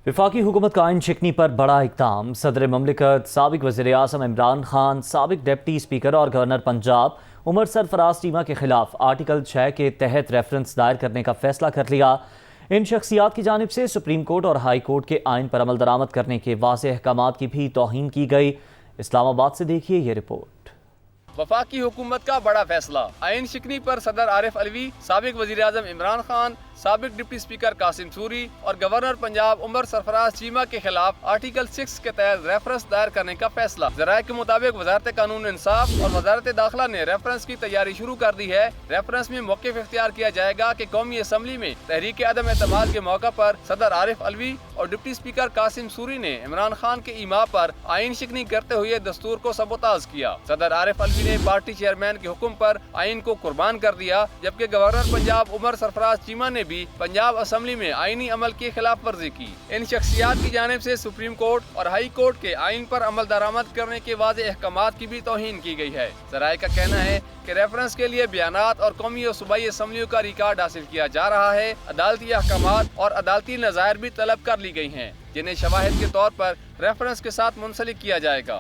वफाकी हुकूमत का आइन शिकनी पर बड़ा इक़दाम। सदर ममलिकत, साबिक वज़ीर आज़म इमरान खान, साबिक डिप्टी स्पीकर और गवर्नर पंजाब उमर सरफराज चीमा के खिलाफ आर्टिकल 6 के तहत रेफरेंस दायर करने का फैसला कर लिया। इन शख्सियात की जानिब से सुप्रीम कोर्ट और हाई कोर्ट के आइन पर अमल दरामद करने के वाज़ेह अहकामात की भी तौहीन की गई। इस्लामाबाद से देखिए ये रिपोर्ट। वफाकी हुकूमत का बड़ा फैसला। आइन शिकनी पर सदर आरिफ अलवी, साबिक वज़ीर आज़म इमरान खान, साबिक डिप्टी स्पीकर कासिम सूरी और गवर्नर पंजाब उमर सरफराज चीमा के खिलाफ आर्टिकल 6 के तहत रेफरेंस दायर करने का फैसला। ज़राए के मुताबिक वजारत कानून इंसाफ और वजारत दाखिला ने रेफरेंस की तैयारी शुरू कर दी है। रेफरेंस में मौक़िफ़ इख्तियार किया जाएगा कि कौमी असम्बली में तहरीक अदम एतमाद के मौका पर सदर आरिफ अलवी और डिप्टी स्पीकर कासिम सूरी ने इमरान खान के ईमा पर आइन शिकनी करते हुए दस्तूर को सबोताज किया। सदर आरिफ अलवी ने पार्टी चेयरमैन के हुक्म पर आइन को कुर्बान कर दिया, जबकि गवर्नर पंजाब उमर सरफराज चीमा ने भी पंजाब असम्बली में आइनी अमल की खिलाफ वर्जी की। इन शख्सियात की जानिब से सुप्रीम कोर्ट और हाई कोर्ट के आइन पर अमल दरामद करने के वाज़ेह अहकामात की भी तौहीन की गई है। ज़राए का कहना है कि रेफरेंस के लिए बयानात और कौमी और सूबाई असम्बलियों का रिकॉर्ड हासिल किया जा रहा है। अदालती अहकामात और अदालती नज़ायर भी तलब कर ली गई हैं, जिन्हें शवाहिद के तौर पर रेफरेंस के साथ मुंसलिक किया जाएगा।